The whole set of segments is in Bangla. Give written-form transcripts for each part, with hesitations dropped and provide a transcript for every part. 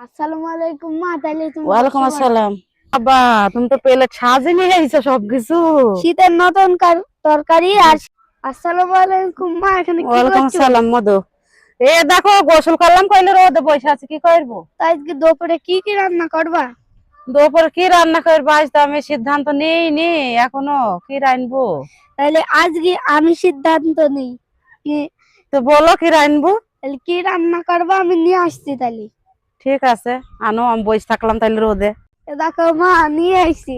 আসসালামু আলাইকুম মা। তাইলে তুমি ওয়ালাইকুম আসসালাম। বাবা, তুমি তো প্লেট সাজিয়ে নিয়ে আইছো সবকিছু। শীতের নতুন তরকারি আর আসসালামু আলাইকুম মা, এখানে কি ওয়ালাইকুম করছো? আসসালাম মধু। এ দেখো গোসল করলাম, কইলে রোদে বসে আছি, কি করবো? তো আজকে দুপুরে কি কি রান্না করবা? দুপুরে কি রান্না করবো আজ তো আমি সিদ্ধান্ত নিইনি এখনো, কি রানবো। তাহলে আজকে আমি সিদ্ধান্ত নেই কি, তো বলো কি রানবো। তাহলে কি রান্না করবা আমি নিয়ে আসছি। তাহলে ঠিক আছে, আনো, আমি বসে থাকলাম তাইলে রোদে। দেখো মা, নিয়ে আইছি।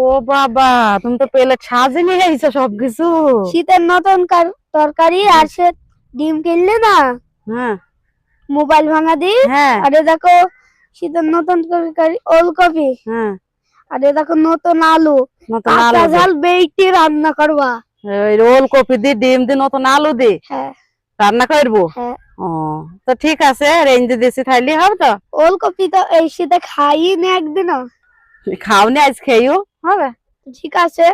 ও বাবা, তুমি তো প্লেট সাজিয়ে নিয়ে আইছো সবকিছু। শীতের নতুন তরকারি আর সে ডিম কিনলে না, হ্যাঁ মোবাইল ভাঙা দি। হ্যাঁ আরে দেখো শীতের নতুন তরকারি ওলকপি। হ্যাঁ, আরে দেখো নতুন আলু, নতুন কাঁচা আলু দে, ঝাল বেইটি রান্না করবা। ওই রোল কপি দি, ডিম দি, নতুন আলু দি হ্যাঁ রান্না করবো। হ্যাঁ, ও, তো ঠিক আছে, রেঞ্জে দেশি থাইলে হবে তো। ওলকপি তো এই শীতে খাই নি একদিনও। খাওনি, আজ খেয়েও হবে। ঠিক আছে।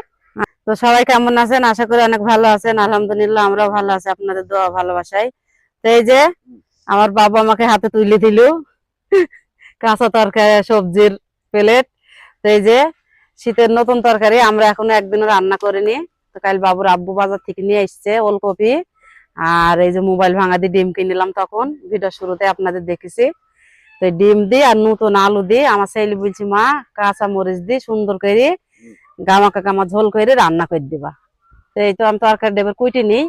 তো সবাই কেমন আছেন? আশা করি অনেক ভালো আছেন। আলহামদুলিল্লাহ আমরাও ভালো আছি আপনাদের দোয়া ভালোবাসায়। তো এই যে আমার বাবা আমাকে হাতে তুলে দিল কাঁচা তরকারি সবজির প্লেট। তো এই যে শীতের নতুন তরকারি, আমরা এখনো একদিনও রান্না করিনি। তো কাল বাবুর আব্বু বাজার থেকে নিয়ে এসছে ওলকপি আর এই যে মোবাইল ভাঙা দিয়ে ডিম কিনলাম, তখন ভিডিও শুরুতে আপনাদের দেখেছি। তো ডিম দিয়ে আর নতুন আলু দিয়ে আমার ছেলে বলছি মা কাঁচা মরিচ দিয়ে সুন্দর করে গামাকা গামা ঝোল করে রান্না করে দিবা। তো এই তো আমি তরকারি ডেবের কুইটি নিই,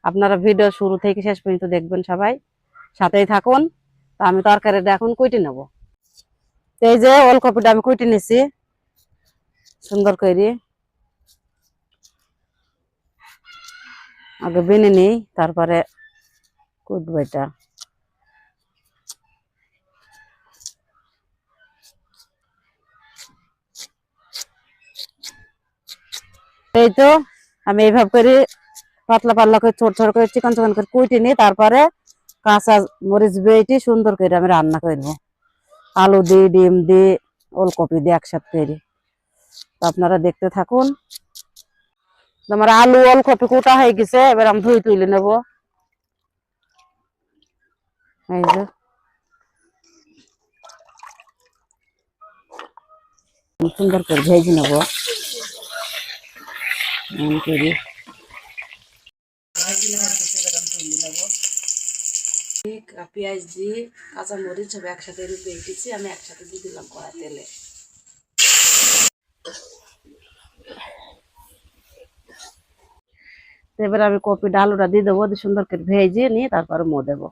আপনারা ভিডিও শুরু থেকে শেষ পর্যন্ত দেখবেন, সবাই সাথেই থাকুন। তো আমি তরকারিটা এখন কুইটি নেব। তো এই যে ওলকপিটা আমি কুইটি নিছি সুন্দর করে, আগে বেনে নিই তারপরে কুটবো এটা। এই তো আমি এইভাবে করে পাতলা পাতলা করে ছোট ছোট করে চিকন চিকন করে কুইটি নিই, তারপরে কাঁচা মরিচ বেটে সুন্দর করে আমি রান্না করবো আলু দিয়ে, ডিম দিয়ে, ওলকপি দিয়ে একসাথে করে। তো আপনারা দেখতে থাকুন। তোমার আলু ওলকপি কোটা হয়ে গেছে, এবার আমি ধুই তুলে নেব। এই যে সুন্দর করে ভেজে নেবো পেঁয়াজ দিয়ে কাঁচা মরিচ সব একসাথে পেয়েছি, আমি একসাথে দিয়ে দিলাম কড়াই তেলে। এবার আমি কপি আলুটা দিয়ে দেবো, সুন্দর করে ভেজে নিয়ে তারপরে মো দেবো।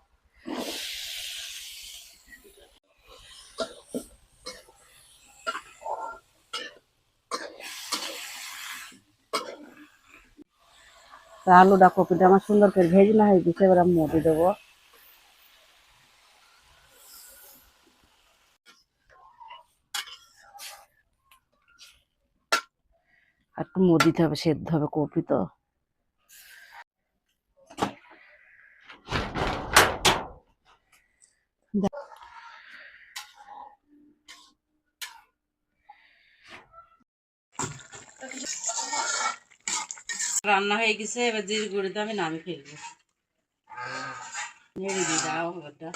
আলুটা কপিটা আমার সুন্দর করে ভেজে না হয়ে গেছে, এবার আমি মো দিয়ে দেবো। একটু মো দিতে হবে, সেদ্ধ হবে কপি তো। রান্না হয়ে গেছে, এবার জিরে গুঁড়ি দিয়ে আমি নামিয়ে ফেলবো। নেড়ে দিয়ে দাও ওটা।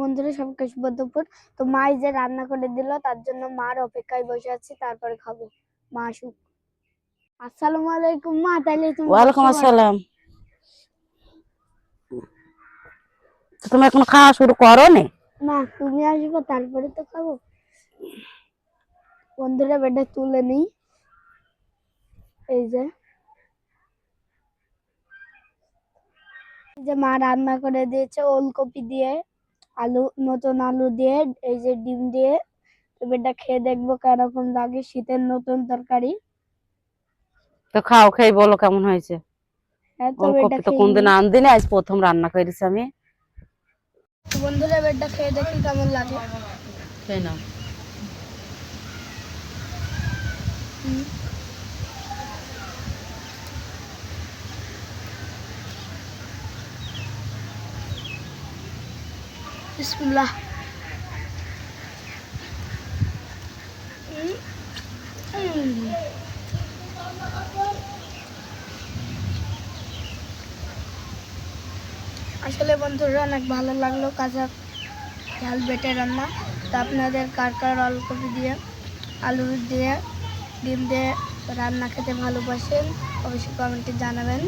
বন্ধুরা সবকে শুভ দুপুর। তো মা এই যে রান্না করে দিল, তার জন্য মার অপেক্ষায় বসে আছি, তারপরে খাবো। মা আসুক। আসসালামু আলাইকুম মা। তাইলে তুমি ওয়ালাইকুম আসসালাম। তুমি এখন খাওয়া শুরু করো নি? না, তুমি আসবে তারপরে তো খাবো। বন্ধুরা বেডে তুলে নিই। এই যে মা রান্না করে দিয়েছে ওলকপি দিয়ে, আলু, নতুন আলু দিয়ে, এই যে ডিম দিয়ে। তো বেটা খেয়ে দেখবো কেরকম লাগে শীতের নতুন তরকারি। তো খাও, খেয়ে বলো কেমন হয়েছে। হ্যাঁ, তো বেটা ওলকপি তো খেয়ে কোনদিন নিই। আনদিনে, আজ প্রথম রান্না করেছি আমি। বন্ধুরা বেটা খেয়ে দেখি কেমন লাগে। খেয়ে নাও। বিসমিল্লাহ। আসলে বন্ধুরা অনেক ভালো লাগলো কাঁচা ঝাল বেটে রান্না। তো আপনাদের কার কার ওলকপি দিয়ে, আলু দিয়ে, ডিম দিয়ে রান্না খেতে ভালোবাসেন অবশ্যই কমেন্টে জানাবেন।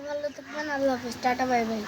ভালো থাকবেন, আল্লাহ হাফিজ, টাটা বাই বাই।